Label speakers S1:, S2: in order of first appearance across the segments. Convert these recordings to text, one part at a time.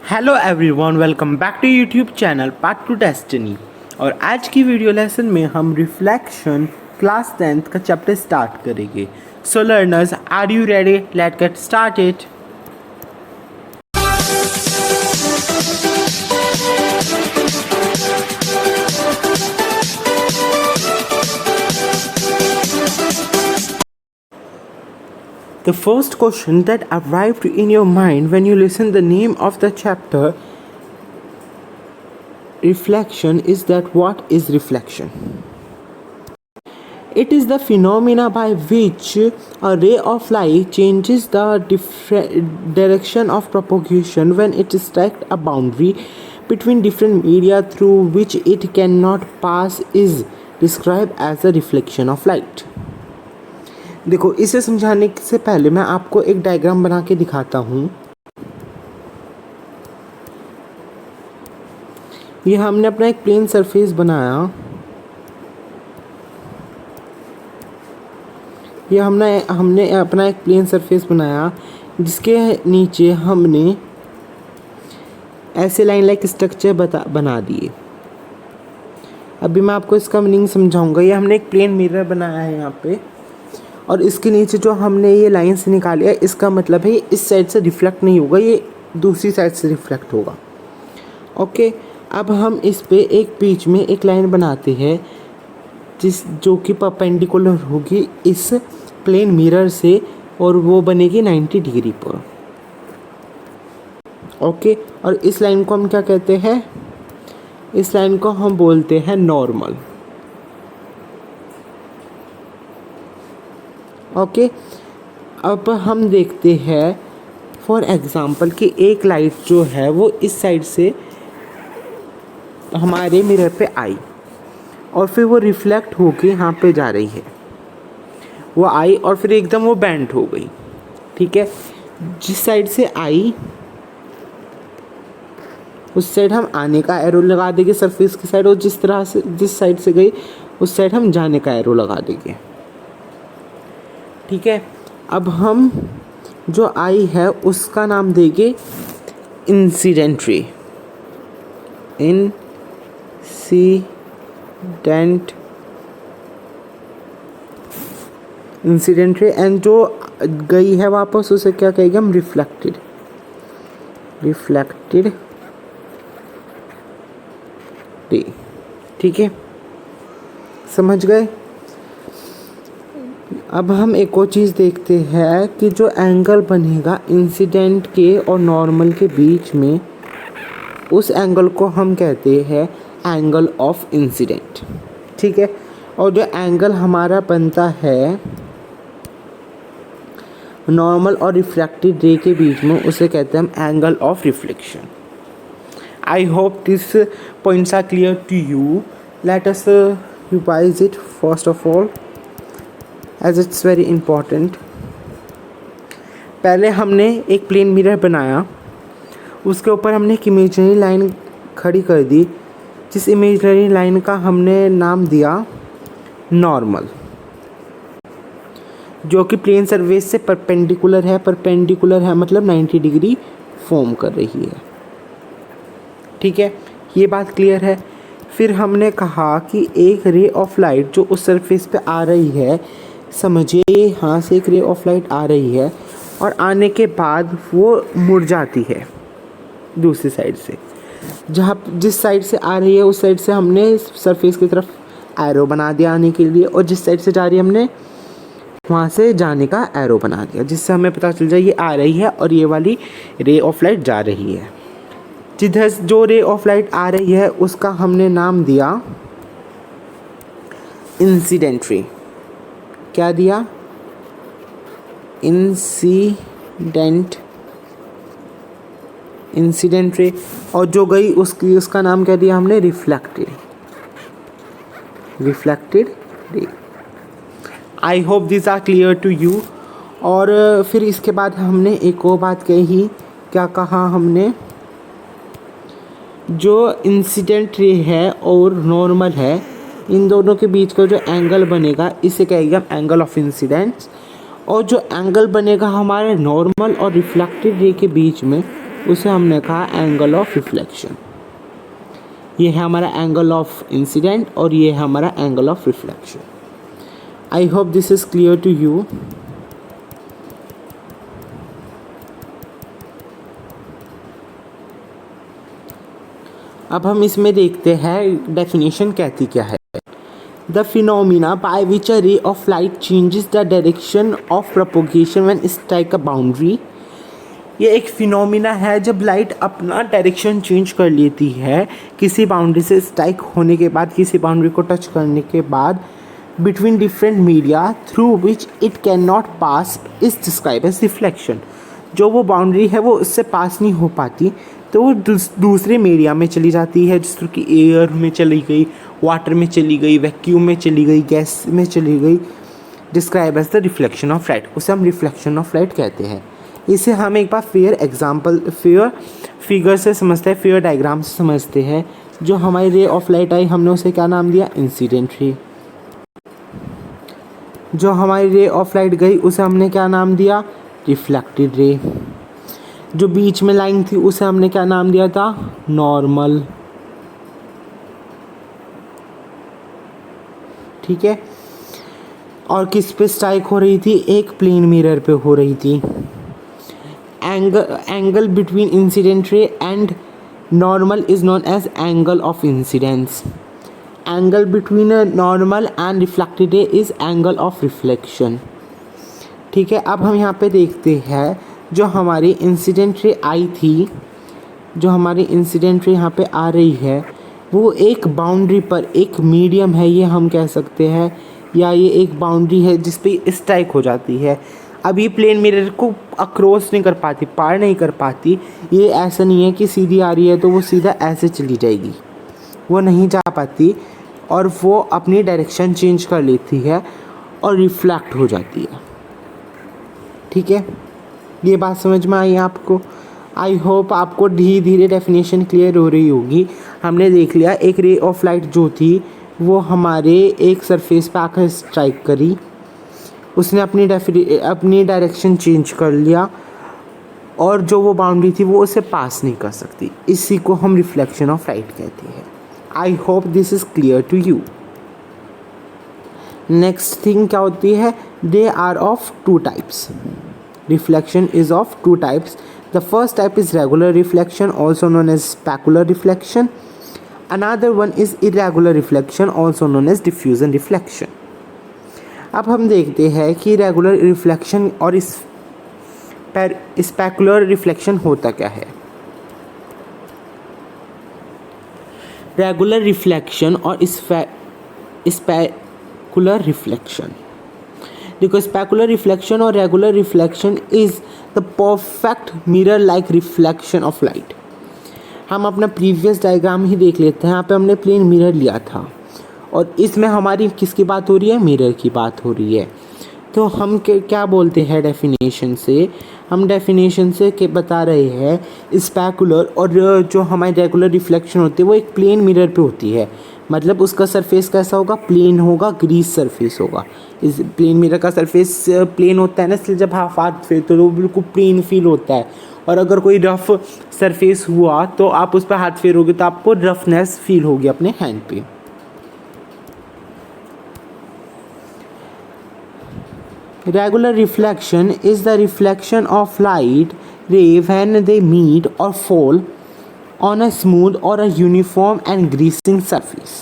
S1: Hello everyone, welcome back to YouTube channel part to destiny. और आज की video lesson में हम रिफ्लेक्शन क्लास 10th का चैप्टर स्टार्ट करेंगे। So learners, are you ready? Let's get started. The first question that arrived in your mind when you listen the name of the chapter reflection is that what is reflection? It is the phenomena by which a ray of light changes the direction of propagation when it strikes a boundary between different media through which it cannot pass is described as a reflection of light. देखो, इसे समझाने से पहले मैं आपको एक diagram बना के दिखाता हूँ। ये हमने अपना एक प्लेन सरफेस बनाया। ये हमने अपना एक प्लेन सरफेस बनाया जिसके नीचे हमने ऐसे लाइन लाइक स्ट्रक्चर बना दिए। अभी मैं आपको इसका मीनिंग समझाऊंगा। ये हमने एक प्लेन मिरर बनाया है यहाँ पे, और इसके नीचे जो हमने ये लाइन से निकाली है, इसका मतलब है इस साइड से रिफ्लेक्ट नहीं होगा, ये दूसरी साइड से रिफ्लेक्ट होगा। ओके, अब हम इस पे एक बीच में एक लाइन बनाते हैं जो कि परपेंडिकुलर होगी इस प्लेन मिरर से, और वो बनेगी 90 डिग्री पर। ओके, और इस लाइन को हम क्या कहते हैं? इस लाइन को हम बोलते हैं नॉर्मल। ओके, अब हम देखते हैं फॉर एग्ज़ाम्पल कि एक लाइट जो है वो इस साइड से हमारे मिरर पे आई और फिर वो रिफ्लेक्ट होके यहाँ पे जा रही है। वो आई और फिर एकदम वो बेंड हो गई। ठीक है, जिस साइड से आई उस साइड हम आने का एरो लगा देंगे सरफेस की साइड, और जिस साइड से गई उस साइड हम जाने का एरो लगा देंगे। ठीक है, अब हम जो आई है उसका नाम देंगे incident ray. Incident ray, and जो गई है वापस उसे क्या कहेंगे हम? Reflected ray. ठीक है, समझ गए? अब हम एक और चीज़ देखते हैं कि जो एंगल बनेगा इंसिडेंट के और नॉर्मल के बीच में, उस एंगल को हम कहते हैं एंगल ऑफ इंसिडेंट। ठीक है, और जो एंगल हमारा बनता है नॉर्मल और रिफ्लेक्टेड रे के बीच में, उसे कहते हैं हम angle of reflection. I hope this points are clear to you. Let us revise it first of all as it's very important। पहले हमने एक प्लेन मिरर बनाया, उसके ऊपर हमने एक इमेजिनरी लाइन खड़ी कर दी, जिस इमेजिनरी लाइन का हमने नाम दिया नॉर्मल, जो कि प्लेन सरफेस से परपेंडिकुलर है मतलब 90 डिग्री फॉर्म कर रही है। ठीक है, ये बात क्लियर है। फिर हमने कहा कि एक रे ऑफ लाइट जो उस सरफेस पे आ रही है, समझिए यहाँ से एक रे ऑफ लाइट आ रही है और आने के बाद वो मुड़ जाती है दूसरी साइड से। जिस साइड से आ रही है उस साइड से हमने सरफेस की तरफ एरो बना दिया आने के लिए, और जिस साइड से जा रही है हमने वहाँ से जाने का एरो बना दिया, जिससे हमें पता चल जाए ये आ रही है और ये वाली रे ऑफ लाइट जा रही है। जिधर जो रे ऑफ लाइट आ रही है उसका हमने नाम दिया इंसिडेंट रे। क्या दिया? Incident ray. और जो गई उसका नाम क्या दिया हमने? Reflected ray. I hope this are clear to you. और फिर इसके बाद हमने एक और बात कही। क्या कहा हमने? जो इंसिडेंट रे है और नॉर्मल है, इन दोनों के बीच का जो एंगल बनेगा इसे कहेंगे हम एंगल ऑफ इंसिडेंस, और जो एंगल बनेगा हमारे नॉर्मल और रिफ्लेक्टेड रे के बीच में उसे हमने कहा एंगल ऑफ रिफ्लेक्शन। ये है हमारा एंगल ऑफ इंसिडेंट और ये है हमारा angle of reflection. I hope this is clear to you. अब हम इसमें देखते हैं डेफिनेशन कहती क्या है। The phenomena by which a ray of light changes the direction of propagation when strike a boundary. ये एक फिनोमिना है जब लाइट अपना डायरेक्शन चेंज कर लेती है किसी बाउंड्री से स्ट्राइक होने के बाद, किसी बाउंड्री को टच करने के बाद, between different media through which it can not pass is describe as reflection. जो वो बाउंड्री है वो उससे पास नहीं हो पाती तो वो दूसरे मीडिया में चली जाती है, जिस तरह की एयर में चली गई, वाटर में चली गई, वैक्यूम में चली गई, गैस में चली गई। Describe as the reflection of light, उसे हम रिफ्लेक्शन ऑफ लाइट कहते हैं। इसे हम एक बार फेयर फिगर से समझते हैं, फेयर डायग्राम से समझते हैं। जो हमारी रे ऑफ लाइट आई हमने उसे क्या नाम दिया, इंसिडेंट रे। जो हमारी रे ऑफ लाइट गई उसे हमने क्या नाम दिया, रिफ्लेक्टेड रे। जो बीच में लाइन थी उसे हमने क्या नाम दिया था, नॉर्मल। ठीक है। और किस पे स्ट्राइक हो रही थी, एक प्लेन मिरर पे हो रही थी। Angle between incident ray and normal is known as angle of incidence. Angle between normal and reflected ray is angle of reflection. ठीक है। अब हम यहाँ पे देखते हैं जो हमारी इंसिडेंट रे आई थी, जो हमारी इंसिडेंट रे यहाँ पे आ रही है वो एक बाउंड्री पर एक मीडियम है, ये हम कह सकते हैं, या ये एक बाउंड्री है जिस पे स्ट्राइक हो जाती है। अब ये प्लेन मिरर को अक्रॉस नहीं कर पाती, पार नहीं कर पाती। ये ऐसा नहीं है कि सीधी आ रही है तो वो सीधा ऐसे चली जाएगी, वो नहीं जा पाती और वो अपनी डायरेक्शन चेंज कर लेती है और रिफ्लेक्ट हो जाती है। ठीक है। ये बात समझ में आई आपको? आई होप आपको धीरे धीरे डेफिनेशन क्लियर हो रही होगी। हमने देख लिया एक रे ऑफ लाइट जो थी वो हमारे एक सरफेस पे आकर स्ट्राइक करी, उसने अपनी डायरेक्शन चेंज कर लिया और जो वो बाउंड्री थी वो उसे पास नहीं कर सकती। इसी को हम रिफ्लेक्शन ऑफ लाइट कहते हैं। I hope this is clear to you. Next thing क्या होती है, they are of two types. Reflection is of two types. The first type is regular reflection, also known as specular reflection. Another one is irregular reflection, also known as diffusion reflection. अब हम देखते हैं कि regular reflection और specular reflection होता क्या है। Regular reflection और स्पेकुलर रिफ्लेक्शन, देखो स्पेकुलर रिफ्लेक्शन और regular reflection is the perfect mirror like reflection of light. हम अपना प्रीवियस डायग्राम ही देख लेते हैं। यहाँ पे हमने प्लेन मिरर लिया था और इसमें हमारी किसकी बात हो रही है, मिरर की बात हो रही है। तो हम क्या बोलते हैं डेफिनेशन से, हम डेफिनेशन से के बता रहे हैं स्पेकुलर और जो हमारी रेगुलर रिफ्लेक्शन होती है वो एक प्लेन मिरर पे होती है। मतलब उसका सरफेस कैसा होगा, प्लेन होगा, ग्रीस सरफेस होगा। इस प्लेन मिरर का सरफेस प्लेन होता है ना, इसलिए जब आप हाथ फेरते हो तो बिल्कुल प्लेन फील होता है। और अगर कोई रफ सरफेस हुआ तो आप उस पर हाथ फेरोगे तो आपको रफनेस फील होगी अपने हैंड पे। Regular reflection is the reflection of light ray when they meet or fall on a smooth or a uniform and greasing surface.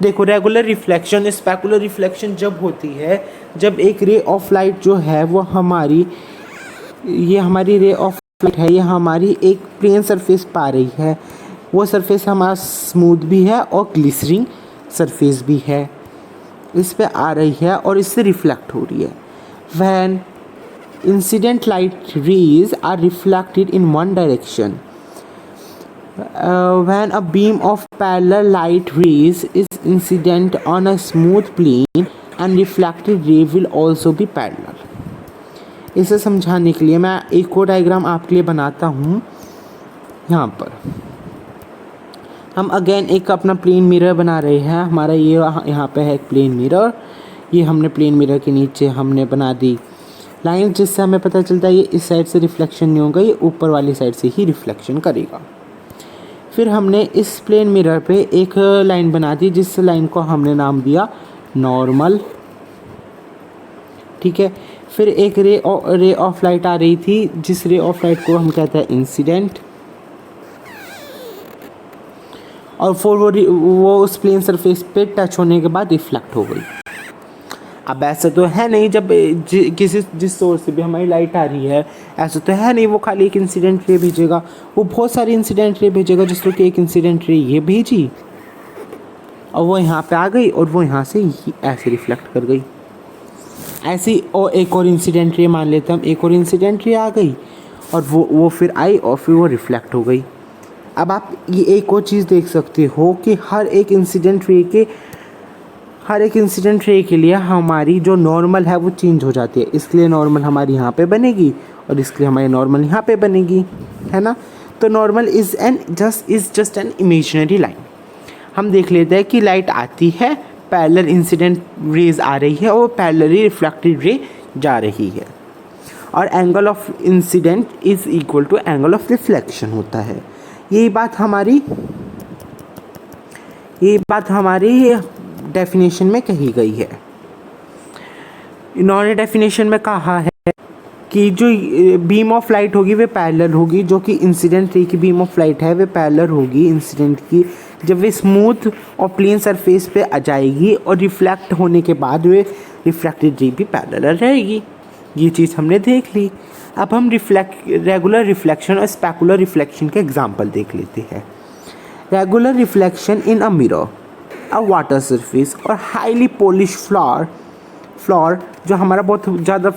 S1: देखो रेगुलर रिफ्लेक्शन स्पेकुलर रिफ्लेक्शन जब होती है जब एक रे ऑफ लाइट जो है वो हमारी रे ऑफ लाइट है, ये हमारी एक प्लेन सरफेस पा रही है। वो सरफेस हमारा स्मूथ भी है और ग्लिसरिंग सरफेस भी है, इस पे आ रही है और इससे रिफ्लेक्ट हो रही है। When incident light rays are reflected in one direction, when a beam of parallel light rays is incident on a smooth plane and reflected ray will also be parallel. इसे समझाने के लिए मैं एक और डायग्राम आपके लिए बनाता हूँ। यहाँ पर हम अगेन एक अपना प्लेन मिरर बना रहे हैं। हमारा ये यहाँ पे है एक प्लेन मिरर, ये हमने प्लेन मिरर के नीचे हमने बना दी लाइन जिससे हमें पता चलता है ये इस साइड से रिफ्लेक्शन नहीं होगा, ये ऊपर वाली साइड से ही रिफ्लेक्शन करेगा। फिर हमने इस प्लेन मिरर पे एक लाइन बना दी जिस लाइन को हमने नाम दिया नॉर्मल, ठीक है। फिर एक रे ऑफ लाइट आ रही थी जिस रे ऑफ लाइट को हम कहते हैं इंसिडेंट, और फिर वो उस प्लेन सरफेस पे टच होने के बाद रिफ्लेक्ट हो गई। अब ऐसा तो है नहीं जब जिस सोर्स से भी हमारी लाइट आ रही है, ऐसा तो है नहीं वो खाली एक इंसिडेंट रे भेजेगा, वो बहुत सारी इंसिडेंट रे भेजेगा। जिस तरह की एक इंसिडेंट रे ये भेजी और वो यहाँ पे आ गई और वो यहाँ से ऐसे रिफ्लेक्ट कर गई। ऐसी और एक और इंसिडेंट रे मान लेते हम, एक और इंसिडेंट रे आ गई और वो फिर आई और फिर वो रिफ्लेक्ट हो गई। अब आप ये एक और चीज़ देख सकते हो कि हर एक इंसिडेंट रे के लिए हमारी जो नॉर्मल है वो चेंज हो जाती है। इसके लिए नॉर्मल हमारी यहाँ पे बनेगी और इसके लिए हमारी नॉर्मल यहाँ पे बनेगी, है ना। तो normal is just an imaginary line. हम देख लेते हैं कि लाइट आती है, पैरेलल इंसिडेंट रेज आ रही है और पैरेलली रिफ्लेक्टेड रे जा रही है, और angle of incident is equal to angle of reflection होता है। यही बात हमारी डेफिनेशन में कही गई है। इन्होंने डेफिनेशन में कहा है कि जो बीम ऑफ लाइट होगी वे पैरेलल होगी, जो कि इंसिडेंट रे की बीम ऑफ लाइट है वे पैरेलल होगी इंसिडेंट की, जब वे स्मूथ और प्लेन सरफेस पे आ जाएगी और रिफ्लेक्ट होने के बाद वे रिफ्लेक्टेड रे भी पैरेलल रहेगी। ये चीज़ हमने देख ली। अब हम रेगुलर रिफ्लेक्शन और स्पेकुलर रिफ्लेक्शन के एग्जाम्पल देख लेते हैं। Regular reflection in a mirror, a water surface और हाईली पॉलिश फ्लोर जो हमारा बहुत ज़्यादा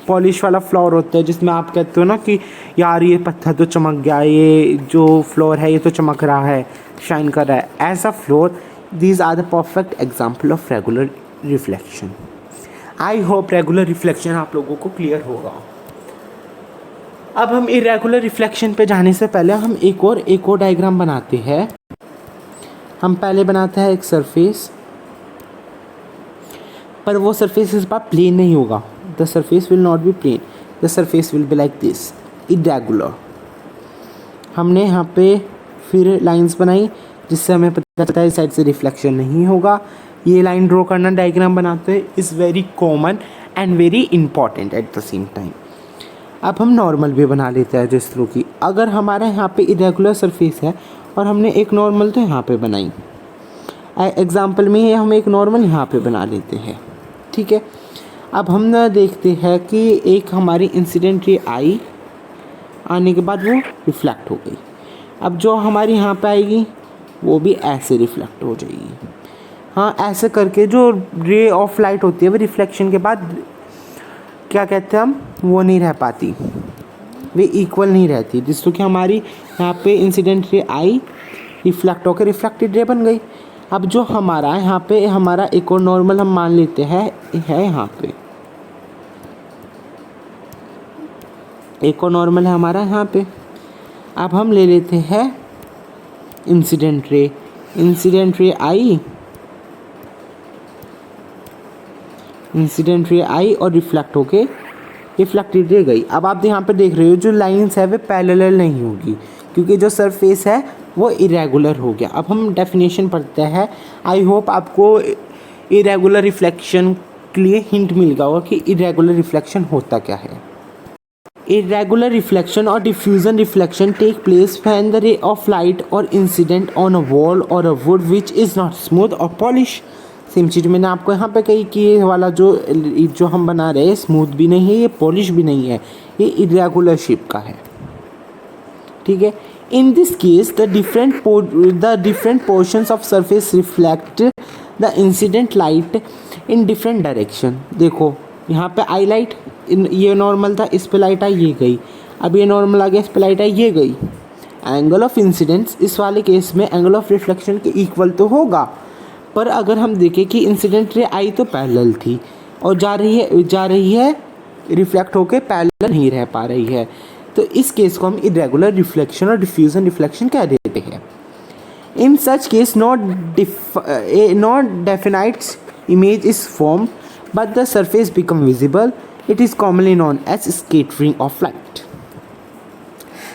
S1: पॉलिश वाला फ्लोर होता है, जिसमें आप कहते हो ना कि यार ये पत्थर तो चमक गया, ये जो फ्लोर है ये तो चमक रहा है, शाइन कर रहा है, ऐसा floor. These are the perfect example of regular reflection. I hope regular reflection आप लोगों को क्लियर होगा। अब हम इरेगुलर रिफ्लेक्शन पे जाने से पहले हम एक और डायग्राम बनाते हैं। हम पहले बनाते हैं एक सरफेस, पर वो सरफेस इस बार प्लेन नहीं होगा। The surface will not be plane, the surface will be like this, irregular. हमने यहाँ पे फिर लाइंस बनाई जिससे हमें पता चलता है इस साइड से रिफ्लेक्शन नहीं होगा। ये लाइन ड्रॉ करना डायग्राम बनाते हैं is very common and very important at the same time. अब हम नॉर्मल भी बना लेते हैं जिस तरह की, अगर हमारा यहाँ पे इरेगुलर सरफेस है और हमने एक नॉर्मल तो यहाँ पे बनाई, एग्जाम्पल में ही हम एक नॉर्मल यहाँ पे बना लेते हैं, ठीक है। अब हम ना देखते हैं कि एक हमारी इंसिडेंट रे आई, आने के बाद वो रिफ्लेक्ट हो गई। अब जो हमारी यहाँ पे आएगी वो भी ऐसे रिफ्लेक्ट हो जाएगी। हाँ, ऐसे करके जो रे ऑफ लाइट होती है वो रिफ्लेक्शन के बाद क्या कहते हैं हम, वो नहीं रह पाती, वे इक्वल नहीं रहती। जिससे कि हमारी यहाँ पे इंसिडेंट रे आई, रिफ्लेक्ट होकर रिफ्लेक्टेड रे बन गई। अब जो हमारा यहाँ पे हमारा एक और नॉर्मल हम मान लेते हैं है यहाँ पे, एक और नॉर्मल है हमारा यहाँ पे। अब हम ले लेते हैं इंसिडेंट रे आई, इंसिडेंट रे आई और रिफ्लेक्ट होके रिफ्लेक्टेड रे गई। अब आप यहाँ पे देख रहे हो जो लाइंस है वे पैरेलल नहीं होगी क्योंकि जो सरफेस है वो इरेगुलर हो गया। अब हम डेफिनेशन पढ़ते हैं। आई होप आपको इरेगुलर रिफ्लेक्शन के लिए हिंट मिल गया होगा कि इरेगुलर रिफ्लेक्शन होता क्या है। Irregular reflection or diffusion reflection take place when the ray of light or incident on a wall or a wood which is not smooth or polished। Same चीज़ मैंने आपको यहाँ पे कही कि ये वाला जो हम बना रहे हैं स्मूथ भी नहीं है, ये पॉलिश भी नहीं है, ये इरेगुलर शेप का है, ठीक है। In this case the different portions of surface reflect the incident light in different direction. देखो यहाँ पे आई लाइट, ये नॉर्मल था, इस पे लाइट आई ये गई, अब ये नॉर्मल आ गया, इस पे लाइट आई ये गई। एंगल ऑफ इंसिडेंस इस वाले केस में एंगल ऑफ रिफ्लेक्शन के इक्वल तो होगा, पर अगर हम देखें कि इंसिडेंट रे आई तो पैरेलल थी और जा रही है रिफ्लेक्ट होके पैरेलल नहीं रह पा रही है, तो इस केस को हम इरेगुलर रिफ्लेक्शन और डिफ्यूजन रिफ्लेक्शन कह देते हैं। In such case not definite image is form but the surface become visible it is commonly known as scattering of light.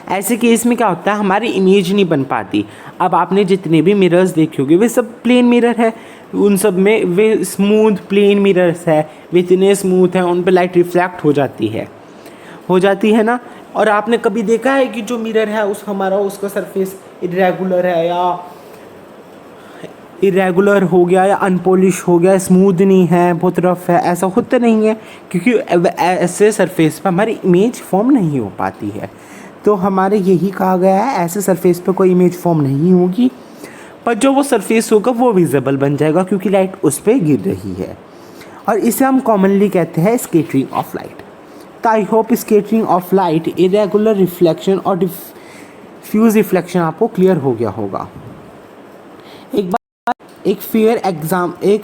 S1: ऐसे केस में क्या होता है, हमारी इमेज नहीं बन पाती। अब आपने जितने भी मिरर्स देखे होंगे वे सब प्लेन मिरर है, उन सब में वे स्मूथ प्लेन मिरर्स है, वे इतने स्मूथ हैं, उन पर लाइट रिफ्लेक्ट हो जाती है ना। और आपने कभी देखा है कि जो मिरर है उसका सरफेस इरेगुलर हो गया या अनपॉलिश हो गया, स्मूथ नहीं है, बहुत रफ है, ऐसा होता नहीं है, क्योंकि ऐसे सरफेस पर हमारी इमेज फॉर्म नहीं हो पाती है। तो हमारे यही कहा गया है, ऐसे सरफेस पे कोई इमेज फॉर्म नहीं होगी, पर जो वो सरफेस होगा वो विजिबल बन जाएगा क्योंकि लाइट उस पर गिर रही है, और इसे हम कॉमनली कहते हैं स्कैटरिंग ऑफ लाइट। तो I hope scattering of light, irregular reflection और डिफ्यूज रिफ्लेक्शन आपको क्लियर हो गया होगा। एक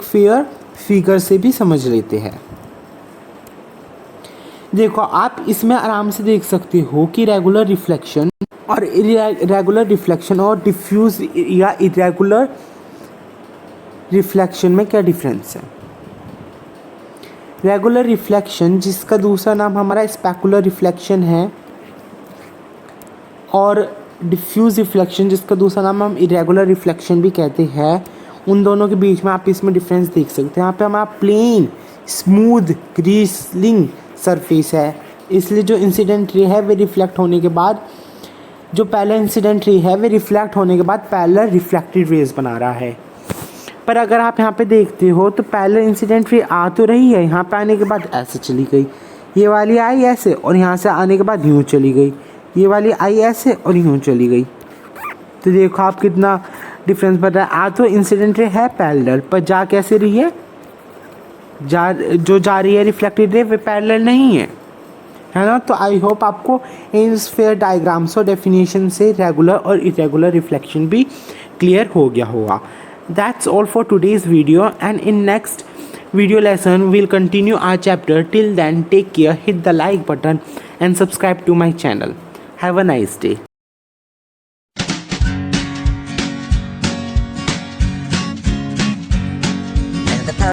S1: फेयर फिगर से भी समझ लेते हैं। देखो, आप इसमें आराम से देख सकते हो कि रेगुलर रिफ्लेक्शन और डिफ्यूज या इरेगुलर रिफ्लेक्शन में क्या डिफरेंस है। रेगुलर रिफ्लेक्शन, जिसका दूसरा नाम हमारा स्पेकुलर रिफ्लेक्शन है, और डिफ्यूज रिफ्लेक्शन, जिसका दूसरा नाम हम इरेगुलर रिफ्लेक्शन भी कहते हैं, उन दोनों के बीच में आप इसमें डिफरेंस देख सकते हैं। यहाँ पे हमारा प्लेन स्मूथ ग्रिसलिंग सरफेस है, इसलिए जो इंसिडेंट रे है वे रिफ्लेक्ट होने के बाद, जो पहला इंसिडेंट रे है वे रिफ्लेक्ट होने के बाद पैरेलल रिफ्लेक्टेड रेज बना रहा है। पर अगर आप यहाँ पे देखते हो तो पैरेलल इंसिडेंट रे आ तो रही है, यहाँ पे आने के बाद ऐसे चली गई, ये वाली आई ऐसे और यहाँ से आने के बाद यूँ चली गई, ये वाली आई ऐसे और यूँ चली गई। तो देखो आप कितना डिफरेंस बढ़ रहा है। आ तो इंसिडेंट रे है पैरेलल, पर जा कैसे रही है, जो जा रही है रिफ्लेक्टेड रे वे पैरेलल नहीं है ना। तो आई होप आपको इन स्फीयर डायग्राम्स और डेफिनेशन से रेगुलर और इरेगुलर रिफ्लेक्शन भी क्लियर हो गया होगा। That's all for today's video, and in next video lesson we'll continue our chapter. Till then, take care, hit the like button and subscribe to my channel. Have a nice day.